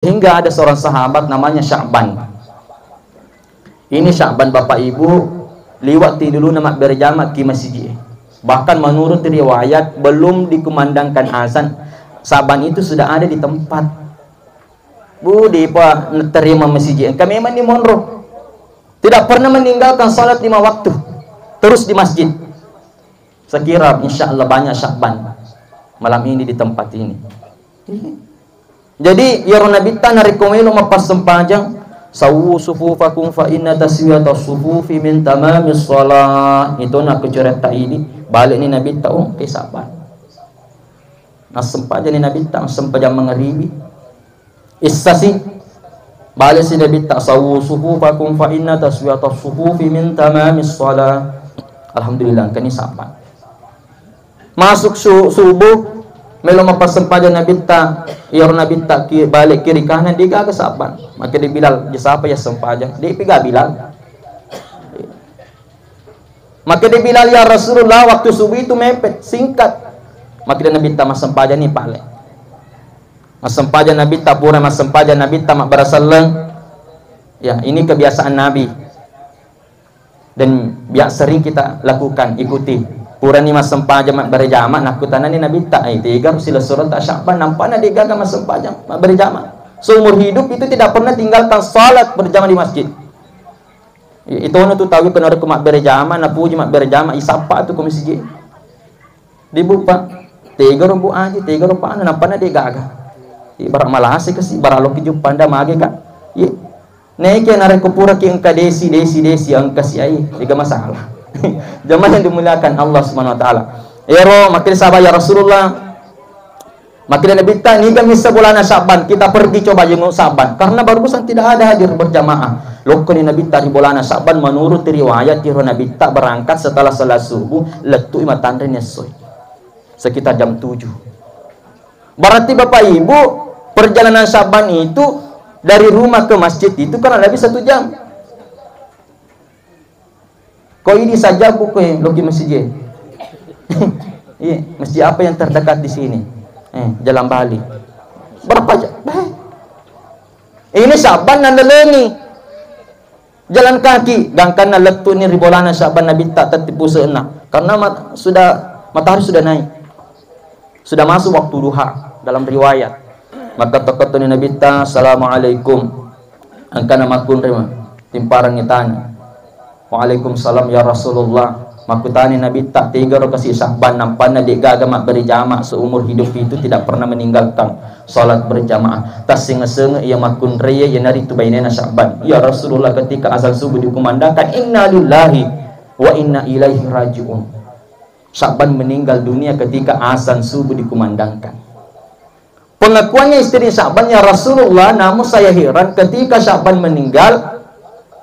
Hingga ada seorang sahabat namanya Sya'ban. Ini Sya'ban Bapak Ibu liwat dulu nama berjamaah di masjid. Bahkan menurut riwayat belum dikumandangkan azan, Sya'ban itu sudah ada di tempat. Bu di apa terima masjid. Kami memang di Monroe tidak pernah meninggalkan salat 5 waktu, terus di masjid. Sekira insya Allah banyak Sya'ban malam ini di tempat ini. Jadi ya Nabi tanah rekomendo mapas sempajang sawu sufufakum fa inna taswiyata sufufi min tamamis shalah. Itu nak cerita ini balik ni Nabi tahu kesaban. Nah sempajang ni Nabi tak sempajang mengeribi. Isasi balik si Nabi tak sawu sufufakum fa inna taswiyata sufufi min tamamis shalah. Alhamdulillah kan ni saban. Masuk subuh melo mapasempajan Nabi ta ior Nabi ta balik kiri kanan dia ke saban maka dia Bilal ya siapa ya sempajan dia piga Bilal maka dia Bilal ya Rasulullah waktu subuh itu mepet singkat maka dia Nabi ta masempajan ni pale masempajan Nabi ta pura masempajan Nabi ta mak barasallang ya ini kebiasaan Nabi dan biasa sering kita lakukan ikuti pura ni masempajan mak berjamaah nakutan ni Nabi tak tiga sila surat tak Sya'ban nampaknya dia gagal masempajan mak berjamaah seumur hidup itu tidak pernah tinggalkan salat berjamaah di masjid. Itu ono tu tahu kena aku mak berjamaah na puji mak berjamaah isapa tu ke masjid dibuka tiga rombu aja tiga rombu ana nampaknya dia gagal ibarat malah asik ke si baralo ki jumpa anda mage kan ye neke nare ko pura ki engka desi engka si ai tiga masalah. Jamaah yang dimuliakan Allah Subhanahu wa taala. Ero makin sahabat ya Rasulullah. Makin Nabi ta ni kami sebulan Sya'ban kita pergi coba jenguk Sya'ban karena barusan tidak ada hadir berjamaah. Lokon Nabi ta di bulan Sya'ban menurut riwayat Nabi ta berangkat setelah salat subuh letu matandre nesoy. Sekitar jam 7. Berarti Bapak Ibu perjalanan Sya'ban itu dari rumah ke masjid itu kan lebih 1 jam. Kau ini saja bukan logi masjid. Iya, masjid apa yang terdekat di sini? Jalan Bali. Berapa jam? Ini Sya'ban nanda lengi. Jalan kaki, gangkan letu ni ribolana Sya'ban Nabi tak tertipu seenak. Karena matahari sudah naik. Sudah masuk waktu duha dalam riwayat. Maka tokotoni Nabi ta assalamualaikum. Angkana makun rima. Timparan ngitani. Waalaikumsalam ya Rasulullah. Makutani Nabi tak tiga kasih Sya'ban nampaknya dia gagama berjamaah seumur hidup itu tidak pernah meninggalkan salat berjamaah. Tas sing-sing ia makun raya ya nari tu bainana Sya'ban. Ya Rasulullah ketika azan subuh dikumandangkan inna lillahi wa inna ilaihi raji'un. Sya'ban meninggal dunia ketika azan subuh dikumandangkan. Pengakuannya istri Sya'ban ya Rasulullah, namun saya heran ketika Sya'ban meninggal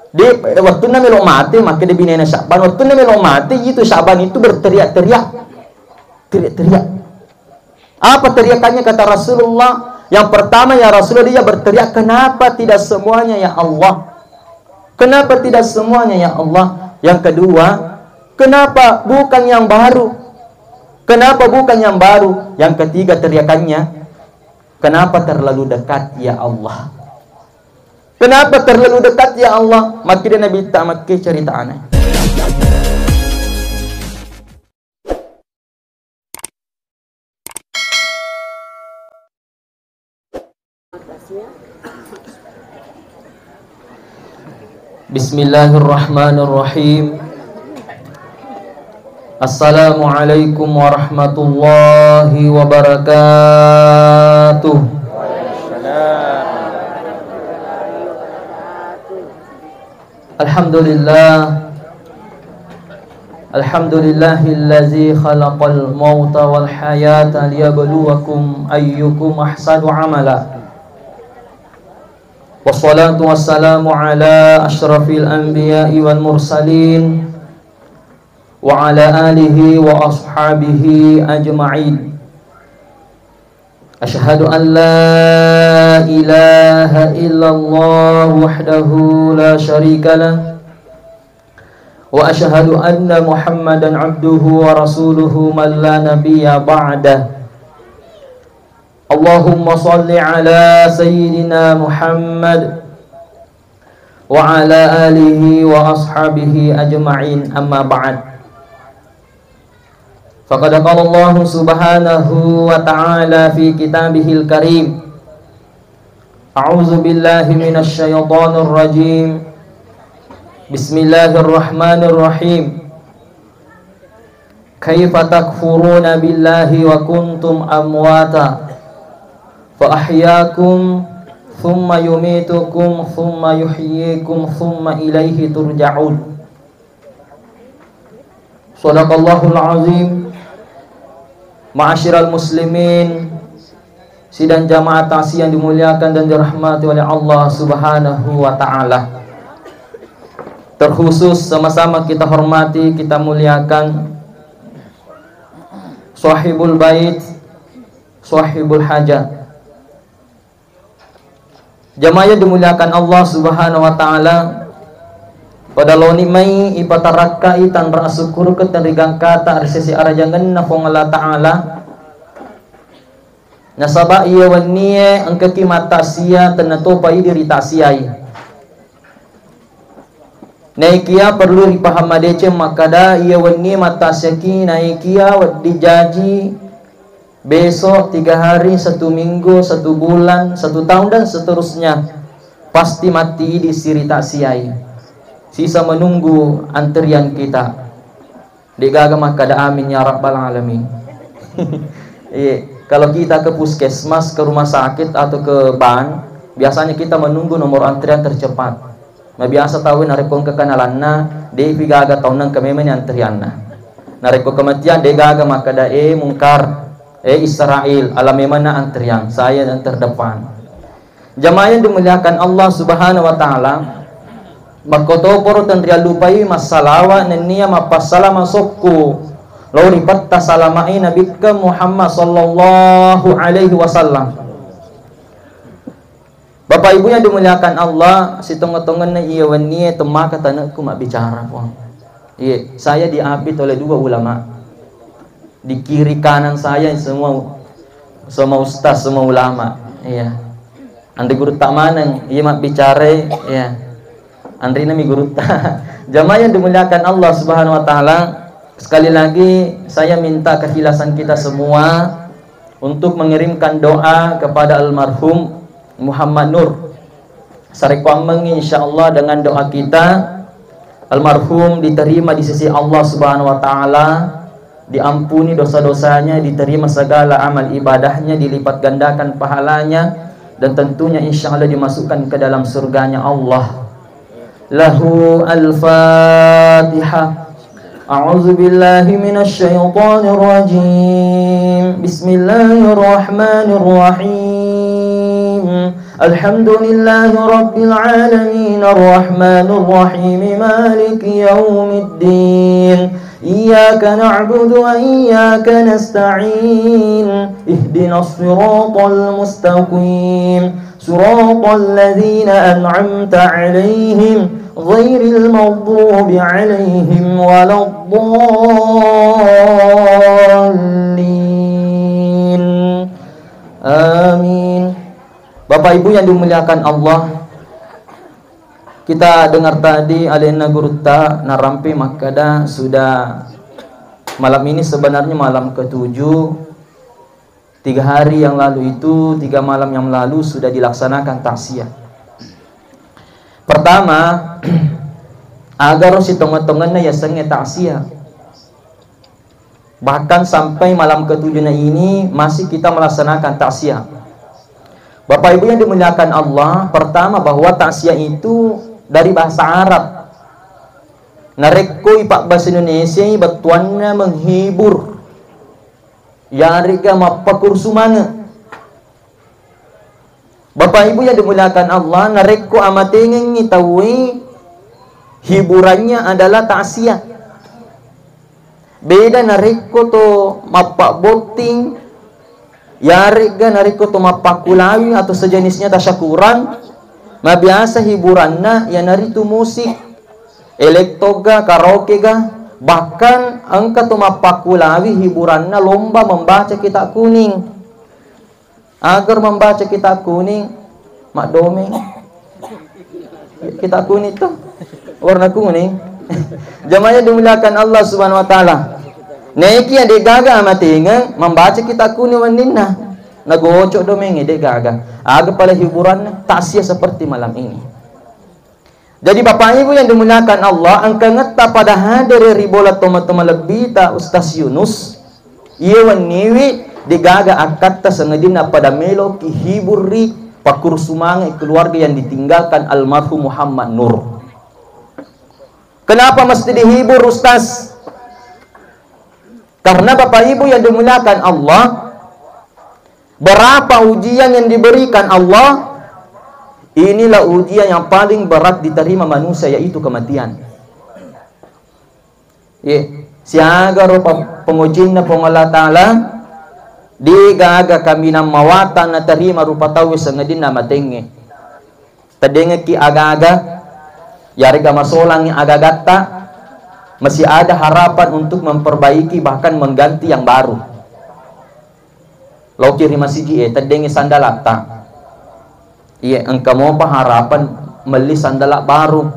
di waktu melo mati maka dia binena Sya'ban waktu melo mati itu Sya'ban itu berteriak-teriak apa teriakannya kata Rasulullah yang pertama ya Rasulullah dia berteriak kenapa tidak semuanya ya Allah kenapa tidak semuanya ya Allah yang kedua kenapa bukan yang baru yang ketiga teriakannya kenapa terlalu dekat ya Allah. Kenapa terlalu dekat ya Allah? Makin Nabi tak makin cerita aneh. Bismillahirrahmanirrahim. Assalamualaikum warahmatullahi wabarakatuh. Alhamdulillahillazi khalaqal mauta wal hayata liyabluwakum ayyukum ahsanu amala. Wassalatu wassalamu ala asyrafil anbiya'i wal mursalin wa ala alihi wa ashabihi ajma'in. Asyhadu an la ilaha illallah wahdahu la syarika lah wa asyhadu anna Muhammadan abduhu wa rasuluhu man la nabiyya ba'dah. Allahumma salli ala Sayyidina Muhammad wa ala alihi wa ashabihi ajma'in, amma ba'd. Faqad qala Allah subhanahu wa ta'ala fi kitabihil karim, a'udzu billahi minasy syaithanir rajim, bismillahirrahmanirrahim. Kaifa takfuruna billahi wa kuntum amwata fa ahyaakum thumma yumitukum thumma yuhyikum thumma ilaihi turja'un. Shadaqallahul azim. Ma'asyiral muslimin, sidang jamaah ta'ziah yang dimuliakan dan dirahmati oleh Allah Subhanahu wa taala. Terkhusus sama-sama kita hormati, kita muliakan Sahibul Bait, Sahibul Hajat. Jamaah yang dimuliakan Allah Subhanahu wa taala, pada loni mai ipatarakai tan rasukur ke tanrigang kata arsesi arajangan na fong Allah taala nasaba iya waniye angka kimata sia tanato pai diri tasiyai naikia perlu dipaham adece makada iya waniye mata syaki naikia wadi jaji besok 3 hari, 1 minggu, 1 bulan, 1 tahun dan seterusnya pasti mati di sirita siai. Sisa menunggu antrian kita. Digaga makada amin ya rabbal alamin. Kalau kita ke puskesmas, ke rumah sakit atau ke bank, biasanya kita menunggu nomor antrian tercepat. Nah biasa tahu narekong kekanalanna, devi gaga tahunan kememen antrianna. Nareko kematian de gaga makada mungkar Israel alami mana antrian saya dan terdepan. Jamaah yang dimuliakan Allah Subhanahu wa taala, makoto poro tandria lupai masalawa nenia mapasala masokku lauri patta salamai nabika Muhammad sallallahu alaihi wasallam. Bapak Ibu yang dimuliakan Allah, si tonga-tongan na iya wani temaka tanahku mak bicara po. Iya, saya diapit oleh 2 ulama. Di kiri kanan saya semua ustaz, semua ulama. Iya. Andri guru tak maneng, iya mak bicara, iya. Andri nami guru tak. Jamaah yang dimuliakan Allah Subhanahu wa taala, sekali lagi saya minta keikhlasan kita semua untuk mengirimkan doa kepada almarhum Muhammad Nur. Sarekwameng insyaallah dengan doa kita almarhum diterima di sisi Allah Subhanahu wa taala, diampuni dosa-dosanya, diterima segala amal ibadahnya, dilipat gandakan pahalanya, dan tentunya insya Allah dimasukkan ke dalam surganya Allah. Lahu al-Fatihah. A'udzu billahi minasy syaithanir rajim. Bismillahirrahmanirrahim. Alhamdulillahi rabbil alamin arrahmanir rahim maliki yaumiddin. Iyyaka na'budu wa iyyaka nasta'in. Ihdinas siratal mustaqim. Siratal ladzina an'amta 'alaihim ghairil maghdubi 'alaihim waladdallin. Amin. Bapak Ibu yang dimuliakan Allah, kita dengar tadi alena gurutta narampi makada sudah malam ini sebenarnya malam ke-7. 3 hari yang lalu itu, 3 malam yang lalu sudah dilaksanakan takziah. Pertama, agar si tongan-tongannya ya senge takziah. Bahkan sampai malam ke-7 ini masih kita melaksanakan takziah. Bapak Ibu yang dimuliakan Allah, pertama bahwa takziah itu dari bahasa Arab. Narekko ipak bahasa Indonesia batuannya menghibur. Yariga mapakur sumana. Bapak Ibu yang dimuliakan Allah, narekko amatengeng ngitawi hiburannya adalah takziah. Beda narekko to mapak boting, yariga narekko to mapak kulawi atau sejenisnya tasyakuran. Biasa hiburanna ya naritu musik, elektoga, karaoke ga, bahkan angka tu mapakulawi hiburanna lomba membaca kitab kuning. agar membaca kitab kuning, mak domeng. Kitab kuning itu warna kuning. Jamaah dimuliakan Allah Subhanahu wa taala. Neki yang digaga amatinga membaca kitab kuning waninna. Nagocok domeng dia gaga. Aga pada hiburan tasya seperti malam ini. Jadi Bapak Ibu yang dimuliakan Allah, angka ngeta pada hadir ribola toma-toma lebih ta Ustaz Yunus. Ia waniwi digaga akata sengedina pada melo kihiburi pakur sumangai keluarga yang ditinggalkan almarhum Muhammad Nur. Kenapa mesti dihibur Ustaz? Karena Bapak Ibu yang dimuliakan Allah, berapa ujian yang diberikan Allah, inilah ujian yang paling berat diterima manusia, yaitu kematian. Siaga rupa pengujinna Allah Ta'ala, digaga kami na mawatan na terima rupa tawis sangadin na matenge. Tadenge ki aga-aga, yariga masolang yang aga-gata, masih ada harapan untuk memperbaiki bahkan mengganti yang baru. Lau kiri masih tadenge sandalata. Iya, engkau mau harapan meli sandalak baru.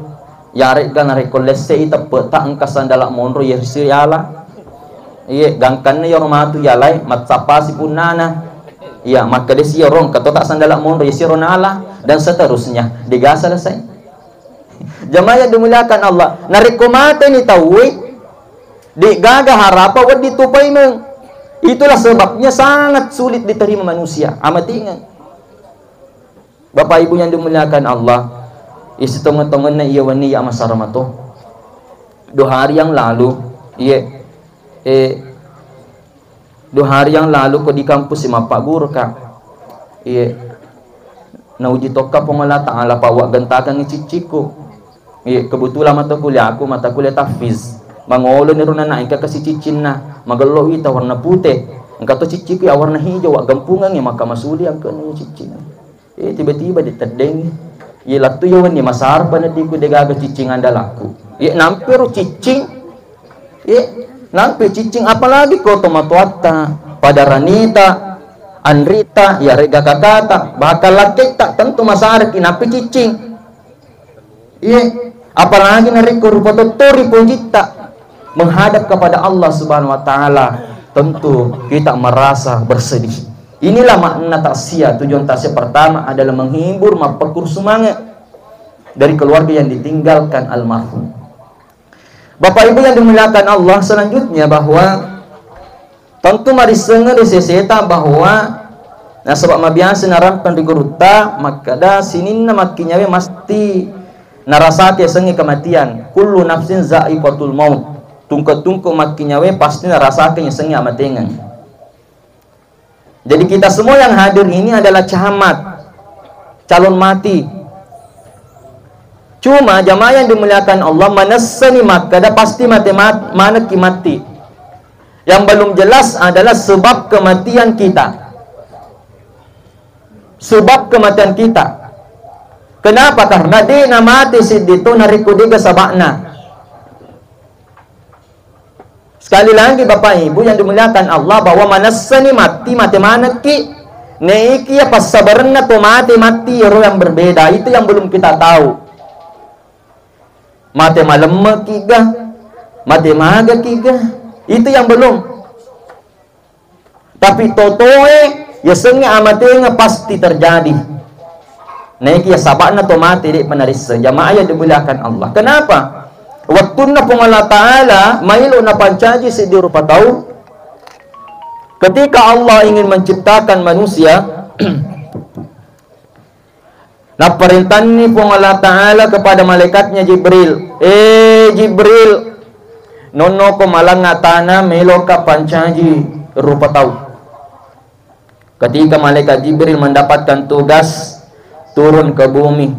Yari kan rekolese ita peta engka sandalak monro yersi yala. Iya, gangkan na yormatu yalai matsapasi punana. Iya, maka desi yorong kato tak sandalak monro yersi ronala dan seterusnya. Diga selesai. Jamaah yang dimuliakan Allah, narikomate ni tawi digaga harapan wad ditupai meng. Itulah sebabnya sangat sulit diterima manusia. Amat ingat. Bapak Ibu yang dimuliakan Allah, isi tongen-tongen na iya wani ya masaramato. 2 hari yang lalu, 2 hari yang lalu ko di kampus si Pak Guru ka. Nauji toka pengala ta'ala pawak gentakan ngiciciku. Kebetulan mata kuliah tahfiz. Mangolo ni runa naik ke si cicin na magalo ita warna putih engkau tu ciciku ya warna hijau wak gampungan ya maka masuli ang kena cicin tiba-tiba ditedeng ya latu yawan ni masar pada diku degaga cicing andalaku nampir cicing nampir cicing apalagi kau tomatuata pada ranita Andrita ya rega kakata bakal laki tak tentu masar kinapi cicing apalagi nariko rupa tutori punjita menghadap kepada Allah Subhanahu wa taala, tentu kita merasa bersedih. Inilah makna taksia. Tujuan taksia pertama adalah menghibur, memperkur semangat dari keluarga yang ditinggalkan almarhum. Bapak Ibu yang dimuliakan Allah, selanjutnya bahwa tentu mari senga diseseta bahwa nah sebab mabiasa narampan di guruta maka da sininna makinyawe mesti narasati sengi kematian. Kullu nafsin za'iqatul maut. Tungku-tungku makinyawe pasti rasakan yang sengi amatengan. Jadi kita semua yang hadir ini adalah camat, calon mati. Cuma jamaah yang dimuliakan Allah, manasani makada pasti mana mati. Yang belum jelas adalah sebab kematian kita. Sebab kematian kita. Kenapa? Karena dia mati sidito narikudiga sabakna. Sekali lagi Bapak Ibu yang dimuliakan Allah, bahwa manasani mati mana ki neiki ya pas sabarna to mati roh yang berbeda, itu yang belum kita tahu. Mati malam kiga, mati maga kiga, itu yang belum. Tapi totoe ya sengi amatenga pasti terjadi. Neiki ya sabakna to mati di penaris jamaah yang dimuliakan Allah. Kenapa? Waktu na pong Allah Ta'ala mailo na pancaji si dirupa tahu ketika Allah ingin menciptakan manusia na perintah ni pong Allah Ta'ala kepada malaikatnya Jibril, Jibril nono ko malangatana mailo ka pancaji rupa tahu. Ketika malaikat Jibril mendapatkan tugas turun ke bumi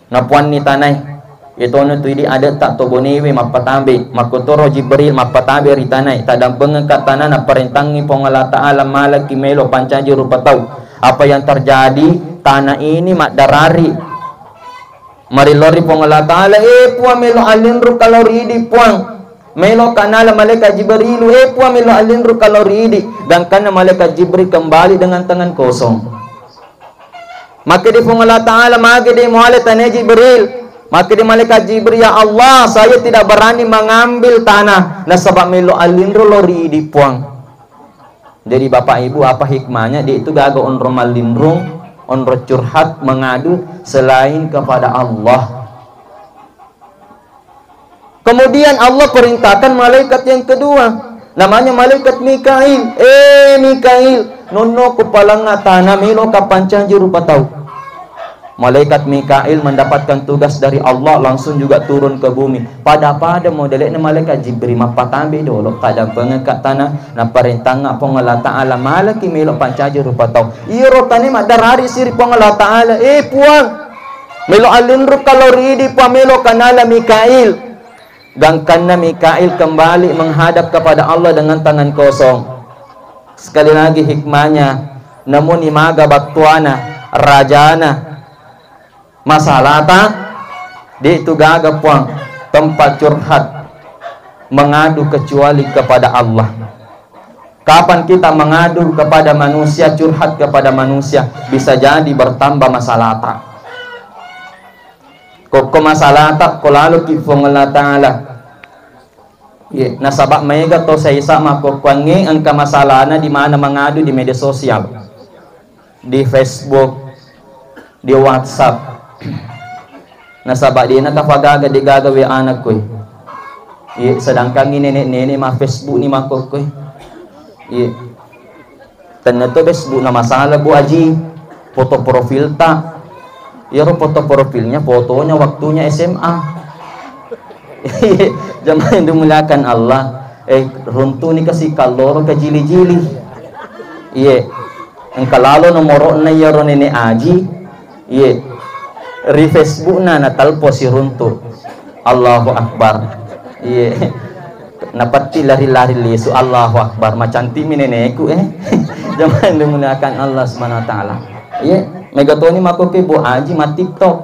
na puan ni tanay itu tu ini ada tak tobonewe mapatambe makotoro Jibril mapatambe ritanai tadang pengangkat tanah na perintangi pong Allah Ta'ala malaki melo pancaji rupa tahu apa yang terjadi tanah ini mak darari marilori pong Allah Ta'ala puang melo alin ru kalori di puang Melo kanala malaikat Jibril puang melo alindro kaloridi dan kana malaikat Jibril kembali dengan tangan kosong. Maka di Allah Ta'ala maka di muhalat tanya Jibril, maka di malaikat Jibril, ya Allah, saya tidak berani mengambil tanah nah sebab melo alindro loridi puang. Jadi bapak ibu apa hikmahnya dia itu gagal onro malindrung, onro curhat mengadu selain kepada Allah. Kemudian Allah perintahkan malaikat yang kedua, namanya malaikat Mikail. Mikail, nono kepala tanah milo kapancang rupa tahu. Malaikat Mikail mendapatkan tugas dari Allah langsung juga turun ke bumi. Pada modelnya malaikat Jibril mapatambi dulu kadang pengangkat tanah na perintah nga pong Allah Ta'ala malaki milo pancang rupa tahu. Iro tani madarari siri pong Allah Ta'ala puang milo alindro kalori di pamelo kanala Mikail. Gangkanna Mikail kembali menghadap kepada Allah dengan tangan kosong. Sekali lagi hikmahnya, namun imaga baktuana rajana masalata di itu gaga puang tempat curhat mengadu kecuali kepada Allah. Kapan kita mengadu kepada manusia, curhat kepada manusia, bisa jadi bertambah masalata. Kok masalata ko lalo kifong Allah Ta'ala nasabak mega to sa isa makukwangi ang kamasalana di mana mangadu di media sosial, di Facebook, di WhatsApp. Nasabak di nakapagaga di gagawi anak ko sedangkan ini nenek ma Facebook ni makuk ko tanna to Facebook na masalah bu aji foto profil ta foto profilnya, fotonya waktunya SMA. Jamaah yang dimuliakan Allah, runtu ni kasi kaloro ka jili-jili. Ang kalalo nomoro na yaron ni aji. Ri Facebook na natalpo si runtu. Allahu Akbar. Napati lari-lari lisu. Allahu Akbar. Macanti mineneku Jamaah yang dimuliakan Allah Subhanahu wa taala. Megatoni makoke bu aji ma TikTok.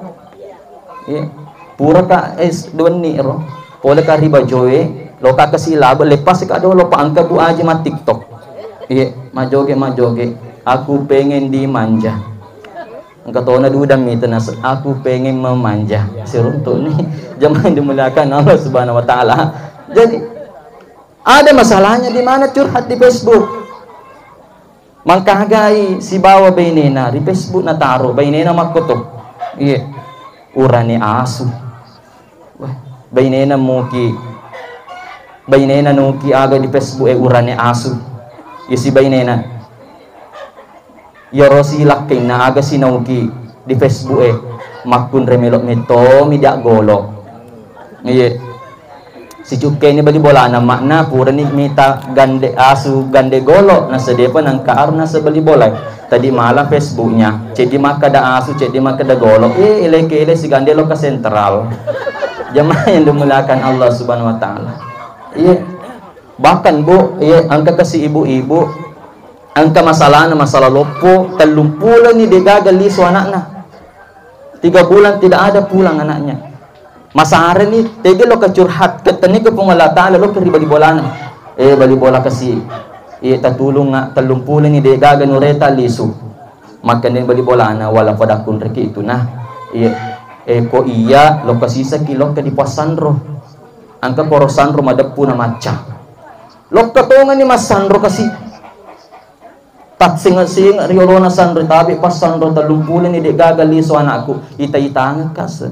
Pura ka doni ro. Pole ka riba joe, loka kasila lepas ka do lo paangka bu aji ma TikTok. Majoge. Aku pengen dimanja. Katona dudam itu nas aku pengen memanja. Siruntu nih jamaah dimuliakan Allah Subhanahu wa taala. Jadi ada masalahnya di mana curhat di Facebook. Mangkagai si bawa bainena di Facebook na taro bainena makutok urani asu bainena muki bainena nuki aga di Facebook urani asu si bainena yorosi lakin na aga sinuki di Facebook makun remelok meto midak golok si cuke ni bali bola na makna pura ni mita gande asu gande golo na sedepa nang kaar na sebali bola tadi malam Facebooknya cedi maka da asu cedi maka da golo ele si gande lo ka sentral. Jamaah yang dimuliakan Allah Subhanahu wa taala. Bahkan bu angka kasi ibu-ibu angka masalah lopo 30 ni degagal liso anakna 3 bulan tidak ada pulang anaknya. Masa hari ni tege lo kecurhat ketani ke Allah Ta'ala lo keri bali bola na bali bola kasi tatulong nga 30 ni degaga nureta lisu maka din bali bola na wala pada kun reki itu nah ko iya lo kasisa kilo ka di pasandro angka poro sandro madapu na maca lo katongan ni masandro kasi tatsing riolo na sandro tabi pasandro 30 ni degaga lisu anakku ita-itang kas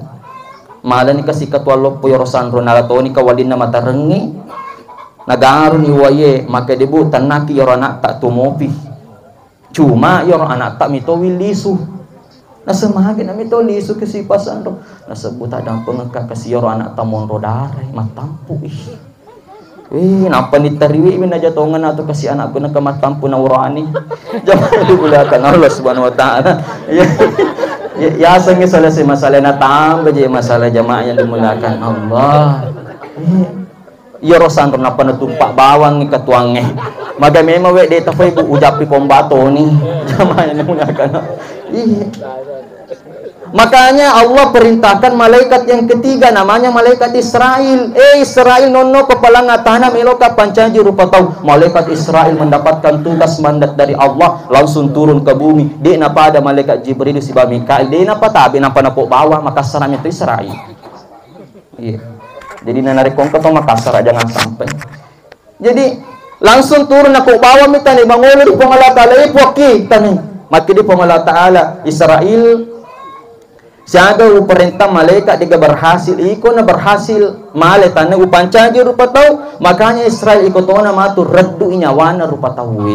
mala ni kasi katwalo po yorosandro nalatoni kawalin na matarengi nagaro ni waye maka debutan naki yoro anak tak tumopi cuma yoro anak tak mito wilisu nasemagin na mito lisu kasi pasandro nasebut adang pengekak kasi yoro anak tamon rodare matampu napa ni tariwi minajatongan ato kasi anak ko nakamatampu na urani jamaah dimuliakan Allah Subhanahu wa taala. Yasang selesai masalah na tambah je masalah jamaah yang dimuliakan Allah. Yorosan na panutumpak bawang ni katuange. Magamema we deta fay bu udapi pembato ni jamaah yang dimuliakan. Makanya Allah perintahkan malaikat yang ketiga, namanya malaikat Israel. Israel nono kepala ngatana meloka pancaji rupa tahu. Malaikat Israel mendapatkan tugas mandat dari Allah, langsung turun ke bumi. Dia napa ada malaikat Jibril si Mikail. Dia napa tabi napa napok bawah Makassar itu Israel. Iya. Jadi narik kongko to Makassar jangan sampai. Jadi langsung turun aku bawah minta nih bangun di pengalat Allah ipoki tani. Maka di pengalat Allah Israel siaga perintah malaikat dia berhasil iko na berhasil male tanah upancaji rupa tahu, makanya Israel ikut ona matu reddu nyawana rupa tahu.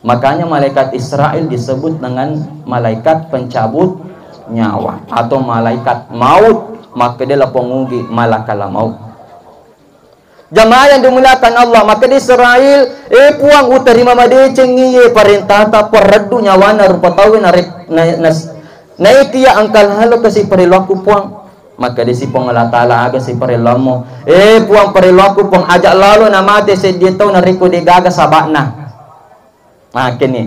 Makanya malaikat Israel disebut dengan malaikat pencabut nyawa atau malaikat maut, maka dia pengugi malakala maut. Jamaah yang dimuliakan Allah, maka di Israel puang utarima madeceng iye perintah ta perreddu nyawana rupa tahu Naikia angkal halo kasi perilaku puang, maka di si Allah Taala aga si perilamu puang perilaku puang ajak lalu namate se dia tahu nariko de gaga sabana kini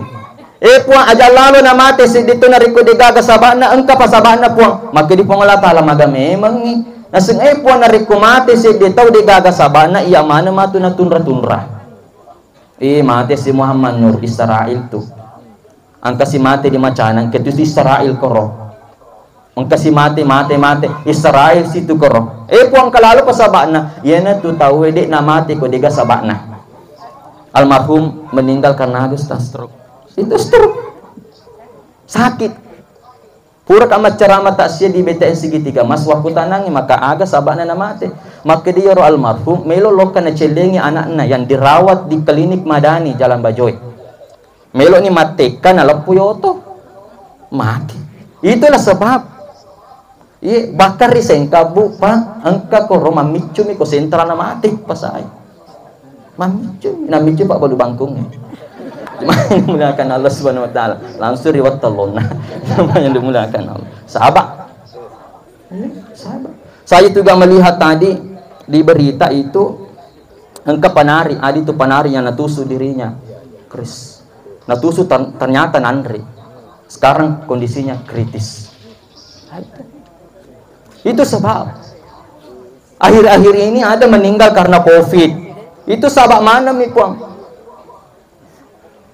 puang ajak lalu namate se dia tahu nariko de gaga sabana engka pa sabana puang, maka di Allah Taala maga memang ni naseng puang nariko mate se dia tahu de gaga sabana iya mana matu na tunra mate si Muhammad Nur Israel tu angka si mati di macanan ketu si Israel koro angka si mati Israel situ koro puang kalalu pasabana yana tu tahu dek na mati ko diga sabana almarhum meninggal karena agus stroke. Itu stroke sakit pura amat ceramah taksir di BTN segitiga mas waktu tanangi maka aga sabana na mati, maka dia ro almarhum melo lokan na celengi anaknya yang dirawat di klinik Madani Jalan Bajoy. Melo ni matekan alam puyoto mati. Itulah sebab bakar risengka bu pa angka ko roma micu mi ko sentra na mati pasay mamicu na micu pak balu bangkung dimuliakan Allah Subhanahu wa taala langsung riwat telona namanya dimuliakan Allah sahabat. Saya juga melihat tadi di berita itu angka panari adi itu panari yang natusuk dirinya Kris natusuk ternyata Nandri sekarang kondisinya kritis. Itu sebab akhir-akhir ini ada meninggal karena COVID. Itu sabab mana mi puang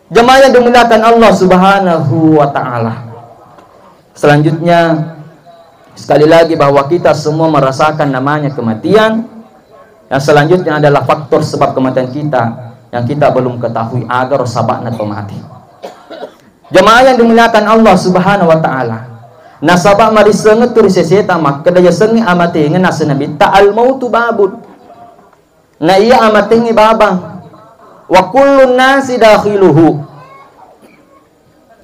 jemaah yang dimuliakan Allah Subhanahu wa taala. Selanjutnya sekali lagi bahwa kita semua merasakan namanya kematian. Yang selanjutnya adalah faktor sebab kematian kita yang kita belum ketahui agar sabakna mati. Jemaah yang dimuliakan Allah Subhanahu wa taala. Nasabak mari senget turi seseta mak kedaya sengi amate ngena senabi ta'al mautu babud. Na iya amate ngi babang. Wa kullun nasi dakhiluhu.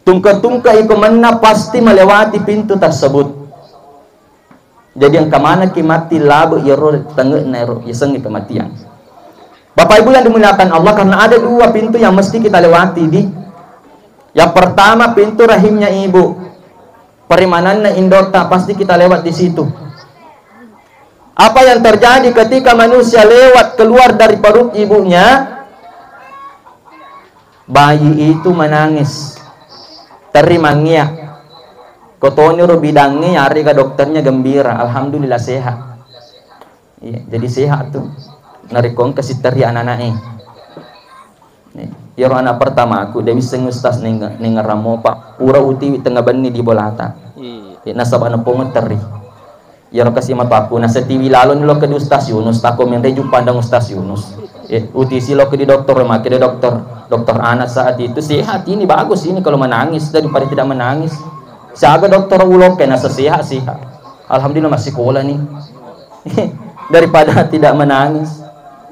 Tungka-tungka iko manna pasti melewati pintu tersebut. Jadi yang kemana ki mati labu ya ro tengek nero ya sengi kematian. Bapak Ibu yang dimuliakan Allah, karena ada dua pintu yang mesti kita lewati di. Yang pertama pintu rahimnya ibu. Perimanannya indota pasti kita lewat di situ. Apa yang terjadi ketika manusia lewat keluar dari perut ibunya? Bayi itu menangis. Terimangia. Kotoni ro bidangnya nyari ke dokternya gembira, alhamdulillah sehat. Iya, jadi sehat tuh. Narikong kasih teri anak-anaknya. Yaro anak pertama aku dia bisa ngustas nengar ramo pak pura uti tengah bani di bolata. Nasab anak pongot teri. Yaro kasih mata aku nasa tiwi lalon lo ke di Ustaz Yunus tako menreju pandang Ustaz Yunus. Uti si lo ke di dokter mak ke di dokter anak saat itu sehat ini bagus ini kalau menangis daripada tidak menangis. Siaga dokter ulok kena sehat. Alhamdulillah masih sekolah nih. Daripada tidak menangis.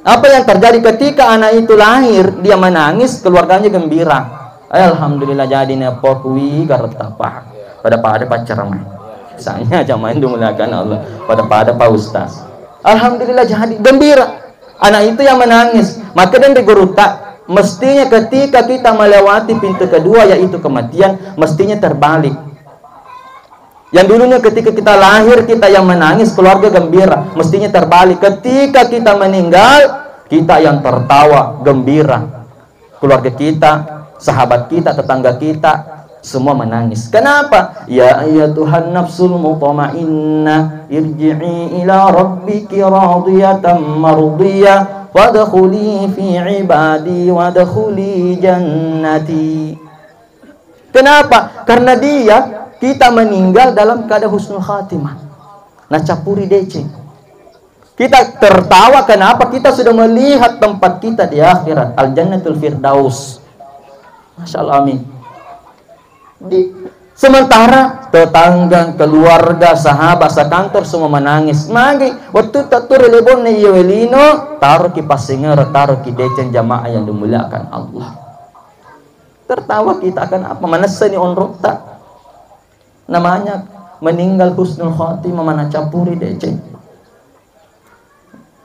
Apa yang terjadi ketika anak itu lahir, dia menangis, keluarganya gembira. Alhamdulillah jadi nepokui gartapa. Pada pacar mah. Misalnya jamaah dimuliakan Allah pada Pak Ustaz. Alhamdulillah jadi gembira. Anak itu yang menangis. Maka dan diguruta, mestinya ketika kita melewati pintu kedua yaitu kematian, mestinya terbalik. Yang dulunya ketika kita lahir kita yang menangis, keluarga gembira, mestinya terbalik. Ketika kita meninggal, kita yang tertawa gembira. Keluarga kita, sahabat kita, tetangga kita, Semua menangis. Kenapa? Ya ayyatuhan nafsul mutmainnah irji'i ila rabbiki radiyatan mardiyah wadkhuli fi ibadi wadkhuli jannati. Kenapa? Karena kita meninggal dalam keadaan husnul khatimah. Nah capuri DC. Kita tertawa kenapa? Kita sudah melihat tempat kita di akhirat, al-jannatul firdaus. Masya Allah, amin. Sementara tetangga, keluarga, sahabat, sekantor semua menangis. Magi waktu tatur lebon ni yewelino taruh ki pasinger, taruh ki decen jamaah yang dimuliakan Allah. Tertawa kita akan apa? Manasa ni onrota. Namanya meninggal husnul khatimah, mana capuri decen.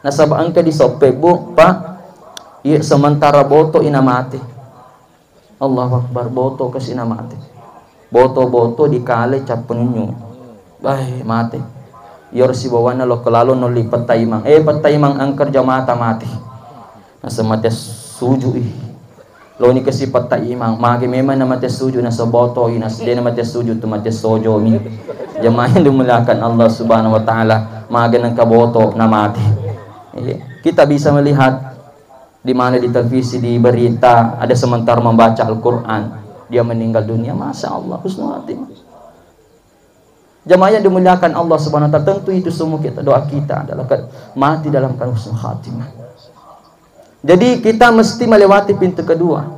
Nasabah angka di sopebu pak. Iya sementara boto ina mati. Allahu Akbar, boto ke ina mati. Boto-boto dikale cap penunyu. Baik mati. Yor si bawana lo kelalo no li petaimang. Petaimang angker jamaata mati. Nasa mati suju ih. Lo ni kasi petaimang. Magi memang na mati suju nasa boto inas dia na mati suju tu mati sojo mi. Jamaah yang dimulakan Allah Subhanahu wa taala. Magi nang kaboto na mati. Kita bisa melihat di mana di televisi, di berita ada sementara membaca Al-Quran dia meninggal dunia. Masya Allah, husnul khatimah. Jamaah yang dimuliakan Allah Subhanahu wa taala, tentu itu semua kita, doa kita adalah mati dalam keadaan husnul khatimah. Jadi kita mesti melewati pintu kedua.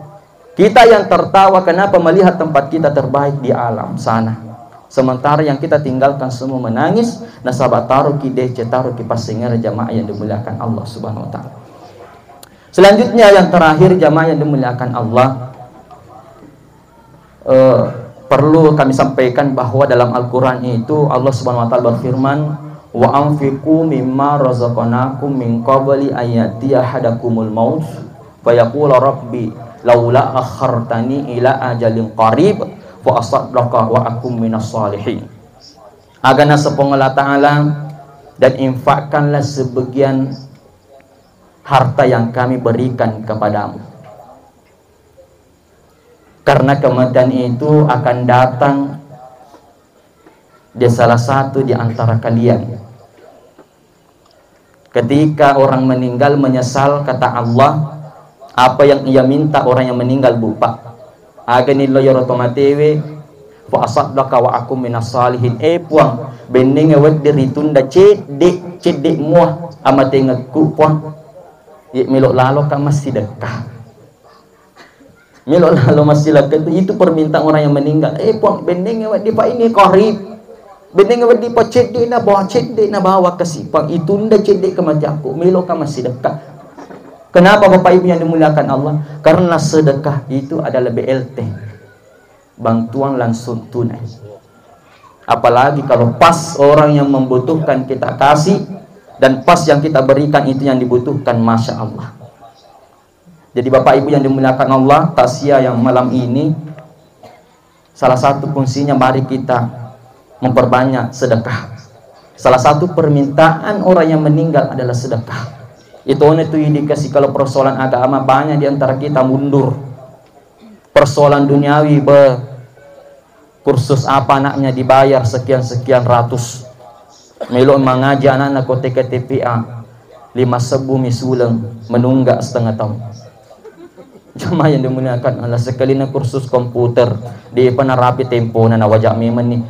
Kita yang tertawa kenapa? Melihat tempat kita terbaik di alam sana. Sementara yang kita tinggalkan semua menangis. Nasabah taruh ki DC, taruh ki pasinger, jamaah yang dimuliakan Allah Subhanahu wa taala. Selanjutnya yang terakhir, jamaah yang dimuliakan Allah, perlu kami sampaikan bahwa dalam Al-Quran itu Allah Subhanahu wa taala berfirman, wa anfiqu mimma razaqnakum min qabli ayati ahadakumul maut fa yaqulu rabbi laula akhartani ila ajalin qarib fa asaddaqa wa akum minas salihin. Agana sepong Allah Ta'ala, dan infakkanlah sebagian harta yang kami berikan kepadamu, karena kematian itu akan datang di salah satu di antara kalian. Ketika orang meninggal menyesal, kata Allah, apa yang ia minta orang yang meninggal bupa agani loyor otomatewe fa asaddaqa wa akum minas salihin. Puang beneng awet diritunda cedek muah amate ngaku puang milok lalo ka masih dekah. Milok lalo masih dekat itu permintaan orang yang meninggal. Puang beneng awet di pa ini qarib. Beneng awet di pa cedek na bawa ke sipang itunda cedek ke majaku. Milok ka masih dekat. Kenapa Bapak Ibu yang dimuliakan Allah? Karena sedekah itu adalah BLT, bantuan langsung tunai. Apalagi kalau pas orang yang membutuhkan kita kasih, dan pas yang kita berikan itu yang dibutuhkan, Masya Allah. Jadi Bapak Ibu yang dimuliakan Allah, tasya yang malam ini salah satu fungsinya mari kita memperbanyak sedekah. Salah satu permintaan orang yang meninggal adalah sedekah. Itu indikasi kalau persoalan agama banyak di antara kita mundur. Persoalan duniawi, kursus apa anaknya dibayar sekian ratus. Melo mengaji anak-anak kote KTPA 5 sebu misuleng menunggak setengah tahun. Cuma yang dimuliakan Allah, sekali na kursus komputer di penerapi tempo na wajak memen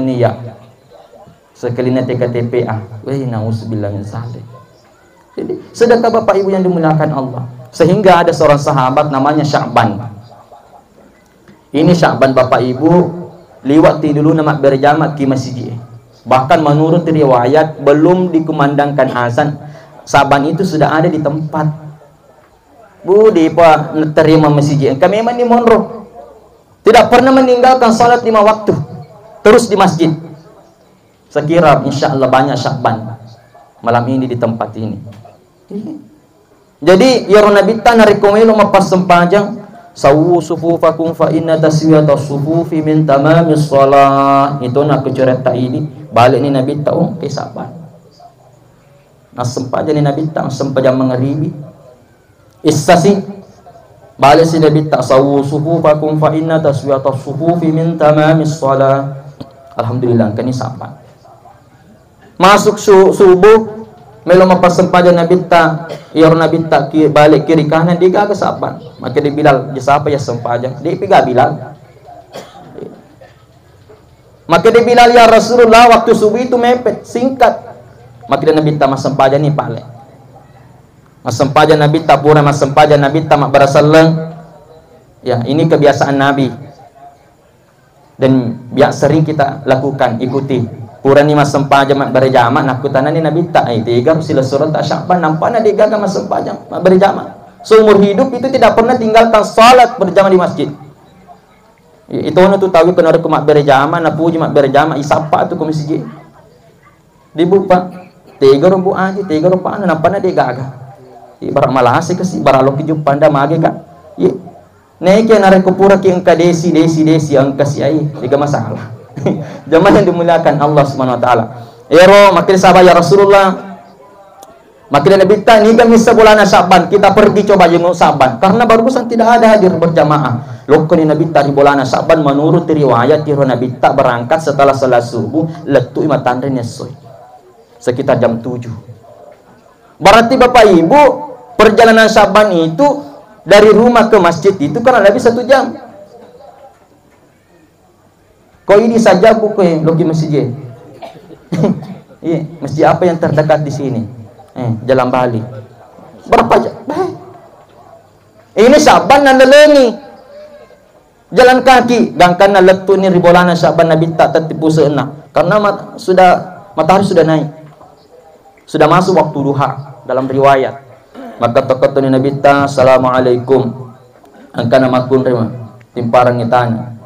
ni ya. Sekali na TKTPA. Nauzubillah min zalik. Jadi sedekah Bapak Ibu yang dimuliakan Allah. Sehingga ada seorang sahabat namanya Sya'ban. Ini Sya'ban Bapak Ibu liwat dulu nama berjamaah di masjid. Bahkan menurut riwayat belum dikumandangkan azan, Sya'ban itu sudah ada di tempat. Bu di pa terima masjid. Kami memang di Monroe. Tidak pernah meninggalkan salat 5 waktu. Terus di masjid. Sekira insya Allah banyak Sya'ban malam ini di tempat ini. Jadi ya Nabi tanah rekomelo mapas sempajang sawu sufufakum fa inna taswiyata sufufi min tamamis shalah. Itu nak cerita ini balik ni Nabi tahu kesaban. Nah sempajang ni Nabi tahu sempajang mengeribi istasi Balik si Nabi tak sawu sufufakum fa inna taswiyatas sufufi min tamamis shalah. Alhamdulillah kani sapan. Masuk subuh melo mapasempajan Nabi tak iyor Nabi tak balik kiri kanan dia gaga sapan. Maka dia Bilal dia siapa ya sempajan dia piga Bilal. Maka dia Bilal ya Rasulullah waktu subuh itu mepet singkat. Maka dia Nabi tak masempajan ni balik. Masempajan Nabi tak pura masempajan Nabi tak mak barasallang. Ya, ini kebiasaan Nabi. Dan biar sering kita lakukan, ikuti. Pura ni masempajan mak berjamaah nakutan ni Nabi tak tiga sila surat tak Sya'ban nampaknya dia gagal masempajan mak berjamaah. Seumur hidup itu tidak pernah tinggalkan salat berjamaah di masjid. Itu ono tu tahu kena mak berjamaah na puji mak berjamaah isapa tu ke masjid. Dibuka tiga rumbu aja, tiga rumbu ana nampaknya dia gagal. Ibarat malah asik kasi baralok hidup panda mage kan ye naik yang narik kupura ki engka desi angka si ai tiga masalah zaman yang dimuliakan Allah Subhanahu wa taala ero makin sahabat ya Rasulullah makin Nabi ta ni kami sebulan Sya'ban kita pergi coba jenguk Sya'ban karena barusan tidak ada hadir berjamaah lokoni Nabi ta di bulan Sya'ban menurut riwayat Nabi ta berangkat setelah salat subuh letu imatan renesoi sekitar jam 7. Berarti Bapak Ibu perjalanan Sya'ban itu dari rumah ke masjid itu kan lebih 1 jam. Kau ini saja buku logi masjid. Iya, masjid apa yang terdekat di sini? Jalan Bali. Berapa jam? Ini Sya'ban nalelengi. Jalan kaki, gangkan letu ni ribolana Sya'ban Nabi tak tertipu seenak. Karena matahari sudah naik. Sudah masuk waktu duha dalam riwayat. Maka tokotoni Nabi ta assalamualaikum angkana makun rema timparang itana.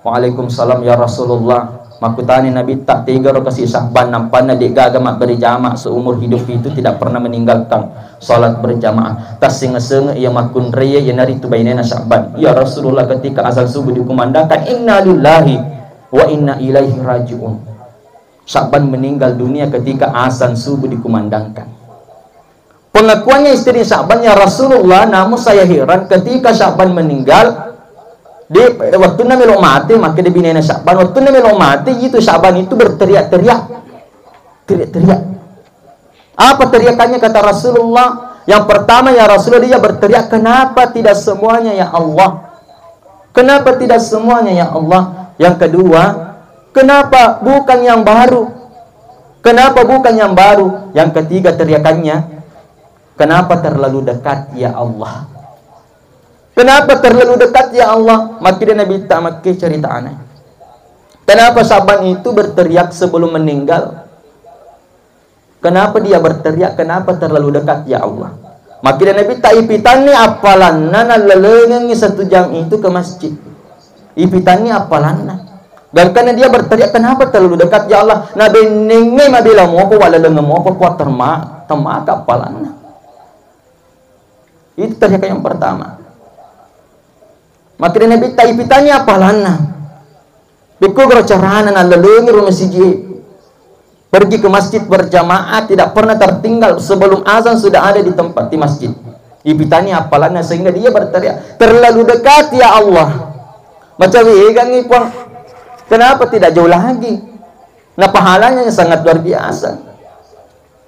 Waalaikumsalam ya Rasulullah. Makutani Nabi tak tiga rakaat Sya'ban nampaknya dia gagal mak berjamaah seumur hidup itu tidak pernah meninggalkan salat berjamaah. Tas singa-singa ia makun raya ya nari tu bainana Sya'ban. Ya Rasulullah ketika azan subuh dikumandangkan inna lillahi wa inna ilaihi raji'un. Sya'ban meninggal dunia ketika azan subuh dikumandangkan. Pengakuannya istri Sya'ban ya Rasulullah, namun saya heran ketika Sya'ban meninggal di waktu namelo mati maka dia binena Sya'ban waktu namelo mati itu Sya'ban itu berteriak-teriak. Teriak-teriak. Apa teriakannya kata Rasulullah? Yang pertama ya Rasulullah dia berteriak kenapa tidak semuanya ya Allah? Kenapa tidak semuanya ya Allah? Yang kedua kenapa bukan yang baru? Kenapa bukan yang baru? Yang ketiga teriakannya, kenapa terlalu dekat ya Allah? Kenapa terlalu dekat ya Allah? Maka Nabi tak makai cerita aneh. Kenapa Sya'ban itu berteriak sebelum meninggal? Kenapa dia berteriak? Kenapa terlalu dekat ya Allah? Maka Nabi tak ipitani apalanna nalelengi 1 jam itu ke masjid. Ipitani apalanna. Dan karena dia berteriak kenapa terlalu dekat ya Allah nabi ningai mabila mo ko wala lang mo ko kuat temak kapalan itu teriakan yang pertama. Maka Nabi taipitanya apalana biku gerocaranan alalungi rumah masjid pergi ke masjid berjamaah tidak pernah tertinggal sebelum azan sudah ada di tempat di masjid ipitanya apalana sehingga dia berteriak terlalu dekat ya Allah macam ini pun. Kenapa tidak jauh lagi? Nah pahalanya sangat luar biasa.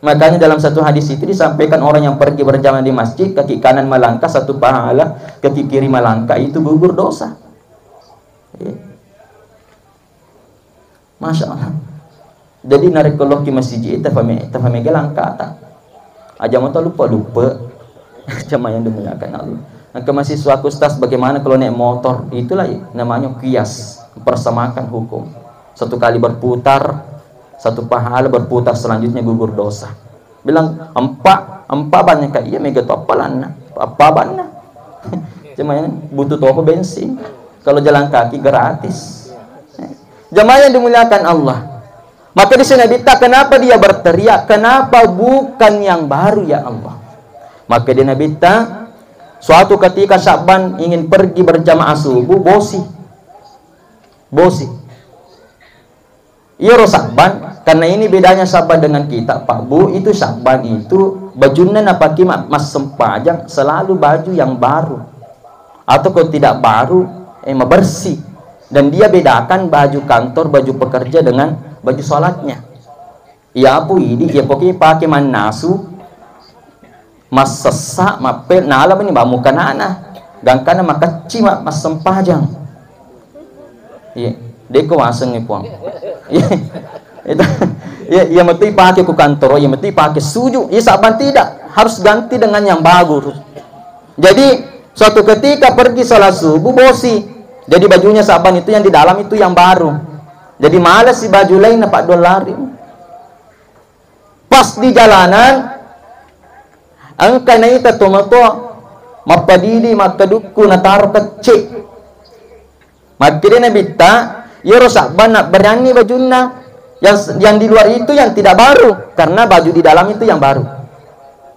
Makanya dalam satu hadis itu disampaikan orang yang pergi berjamaah di masjid kaki kanan melangkah 1 pahala, kaki kiri melangkah itu gugur dosa. Masya Allah. Jadi narik kolok di masjid itu tafamega langkah tak. Aja mau lupa jamaah yang dimuliakan Allah. Nah, ke mahasiswa kustas bagaimana kalau naik motor itulah namanya kias. Persamakan hukum 1 kali berputar 1 pahala berputar selanjutnya gugur dosa bilang empat banyak kak iya mega topalan apa banyak jemaah butuh toko bensin kalau jalan kaki gratis jemaah yang dimuliakan Allah maka di sini Nabi kenapa dia berteriak kenapa bukan yang baru ya Allah maka dia Nabi suatu ketika Sya'ban ingin pergi berjamaah subuh bosi. Iya Sya'ban karena ini bedanya Sya'ban dengan kita Pak Bu itu Sya'ban itu bajunya napaki mas sempajang selalu baju yang baru atau kalau tidak baru bersih. Dan dia bedakan baju kantor, baju pekerja dengan baju sholatnya. Ya apu ini ya pokoknya pakai manasu mas sesak mapel nah alam ini muka nana gangkana makaci mas sempajang. Iya, dia kuaseng ni puang. Iya, itu ya mesti pakai ke kantor, ya mesti pakai suju. Ya saban tidak harus ganti dengan yang bagus. Jadi suatu ketika pergi salat subuh bosi. Jadi bajunya saban itu yang di dalam itu yang baru. Jadi malas si baju lain dapat $. Pas di jalanan, angka na ita tomato, mapadili, makaduku, nataro kecik. Makanya na bita, yoro saban nak berani bajuna. Yang di luar itu yang tidak baru, karena baju di dalam itu yang baru.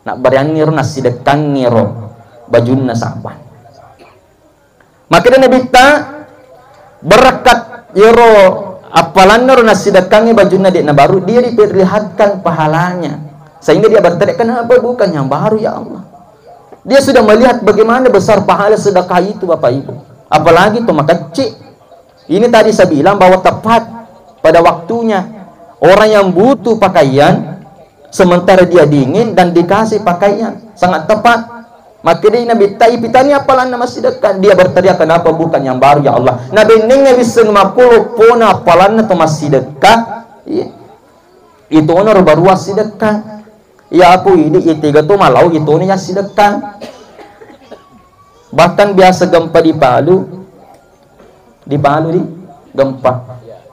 Nak berani yoro nasidekan yoro bajuna saban. Makanya bita berkat yoro apalan yoro nasidekan bajuna dia na baru, dia diperlihatkan pahalanya. Sehingga dia berteriak, kenapa bukan yang baru ya Allah? Dia sudah melihat bagaimana besar pahala sedekah itu Bapak Ibu. Apalagi itu kecil. Ini tadi saya bilang bahwa tepat pada waktunya. Orang yang butuh pakaian sementara dia dingin dan dikasih pakaian, sangat tepat. Maka dia Nabi pitani apalan nama sedekah. Dia berteriak, kenapa bukan yang baru ya Allah? Nabi nengnya bisa 50 pun apalan atau masih sedekah. Itu honor baru sedekah. Ya aku ini tiga tu malau itu ni yang sedekah. Bahkan biasa gempa di Palu di gempa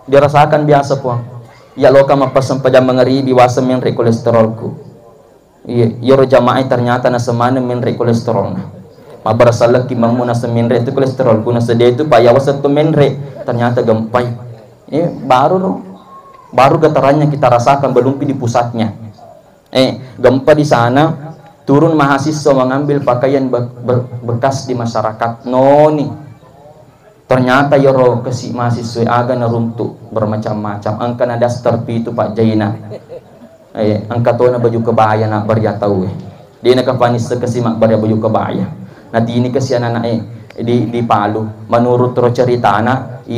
dirasakan biasa puang. Ya lo kama pasang pada mengeribi wasa menre kolesterolku. Iya, yoro jamaah ternyata na semana menre kolesterol na. Mabarasala ki mamuna sa menre itu kolesterol kuna sa dia itu payawas itu menre ternyata gempai. Baru getarannya kita rasakan belum di pusatnya. Gempa di sana turun mahasiswa mengambil pakaian bekas di masyarakat. Noni. Ternyata yoro kesi mahasiswa aga na runtuh bermacam-macam. Angka na daster itu Pak Jaina. Angka to na baju kebaya na barya tahu. Dia na kapanis kasi barya baju kebaya. Nah ini kasi anak di Palu. Menurut cerita anak,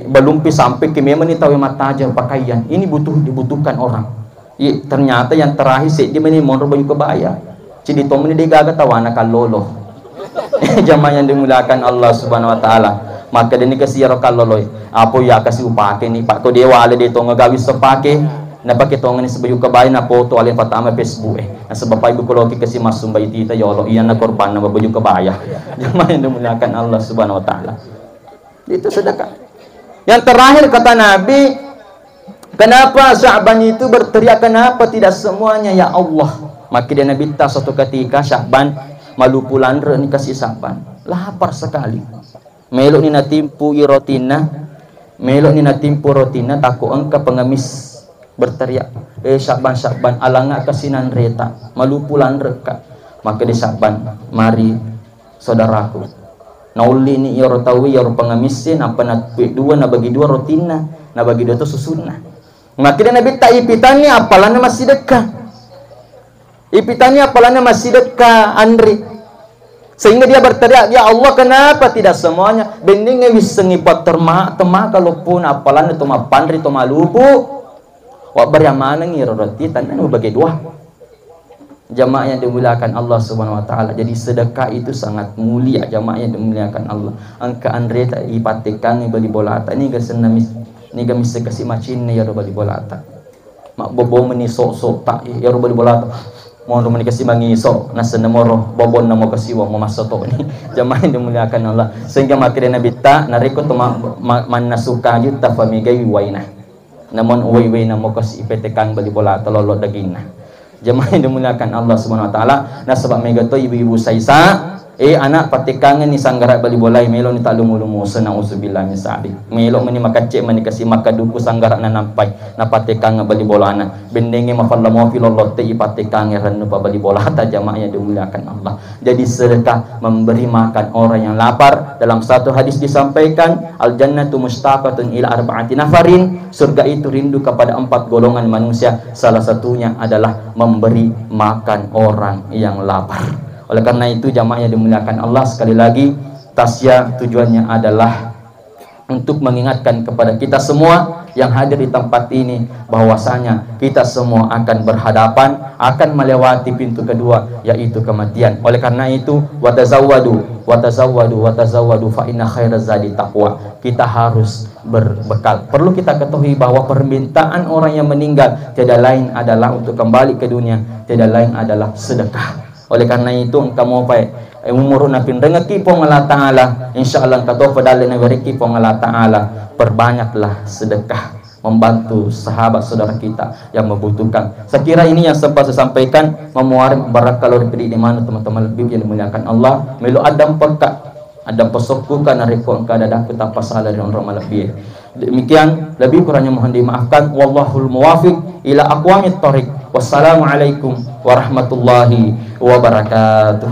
belum sampai ke memang tahu mata aja pakaian. Ini dibutuhkan orang. Ternyata yang terakhir dia meni mau baju kebaya. Jadi tomni dia gagal tahu anak kalolo. Jamaah yang dimulakan Allah Subhanahu Wa Taala. Maka dia ni kasi kaloloy. Apo ya kasi upake ni Pak to dewa ale dito ngagawis sa pake. Na bakit to ngani sa baju kebaya na foto ale patama Facebook Na sa bapak ibu koloki kasi masumbay tita yolo iyan na korban na baju kebaya. Jamaah yang dimulakan Allah Subhanahu Wa Taala. Itu sedekah. Yang terakhir kata Nabi, kenapa Sya'ban itu berteriak, kenapa tidak semuanya ya Allah? Maka dia Nabi tak suatu ketika Sya'ban malu pulan ni kasih Sya'ban lapar sekali. Melok ni natimpu rotina, melok ni natimpu rotina takut engkau pengemis berteriak, Sya'ban alanga kasinan reta malu pulan reka. Maka dia Sya'ban, mari saudaraku. Nauli ni yoro tawi yoro pengamisin apa na dua na bagi dua rotina na bagi dua tu susunna. Maka dia Nabi tak ipitannya apalannya masih dekat. Ipitannya apalannya masih dekat Andri. Sehingga dia berteriak, ya Allah kenapa tidak semuanya? Bendingnya bisa ngibat terma kalau pun apalannya tu ma pandri tu ma lupu. Wak beriamana ngiro roti tanah bagi dua. Jamaah yang dimuliakan Allah Subhanahu Wa Taala. Jadi sedekah itu sangat mulia, jamaah yang dimuliakan Allah. Angka Andre tak ipatikan ni bali bolata ni gasena ni gamis kasih macin ni ya bali bolata. Mak bobo meni sok tak ya bali bolata. Mohon rumah kasih mangiso nasa namoro bobon namo kasih wa mamasoto ni. Jamaah yang dimuliakan Allah. Sehingga makire Nabi ta nariko to manasuka yuta famigay waina. Namun uwi namo kasih ipatikan bali bolata lolo dagingna. Jemaah yang dimuliakan Allah Subhanahu Wa Taala. Nah sebab mega to ibu-ibu saisa anak patikangan ni sanggara bali bolai melo ni talumumu senang usubillah misali melo meni makacek meni kasih makaduku sanggara na nampai na patikangan bali bolana bendenge mafallamu filolotte ipatikangan ranu pa bali bolata. Jemaah yang dimuliakan Allah. Jadi sedekah memberi makan orang yang lapar. Dalam satu hadis disampaikan al jannatu mustaqatun ila arba'ati nafarin, surga itu rindu kepada 4 golongan manusia. Salah satunya adalah memberi makan orang yang lapar. Oleh karena itu jamaah yang dimuliakan Allah, sekali lagi tasya tujuannya adalah untuk mengingatkan kepada kita semua yang hadir di tempat ini bahwasanya kita semua akan berhadapan, akan melewati pintu kedua, yaitu kematian. Oleh karena itu, watazawwadu fa inna khairaz zadi taqwa. Kita harus berbekal. Perlu kita ketahui bahwa permintaan orang yang meninggal tidak lain adalah untuk kembali ke dunia, tidak lain adalah sedekah. Oleh karena itu engkau mau umurun napin rengeki pong Allah Ta'ala, insyaallah engkau padalin na bereki pong Allah Ta'ala. Perbanyaklah sedekah, membantu sahabat saudara kita yang membutuhkan. Saya kira ini yang sempat saya sampaikan, memuarim barakallahu di mana teman-teman lebih yang dimuliakan Allah. Melu adam peka, adam pesokku kana reko engka dadah kita pasal dari orang lebih. Demikian, lebih kurangnya mohon dimaafkan. Wallahul muwafiq ila aqwamit thoriq. Wassalamualaikum warahmatullahi wabarakatuh.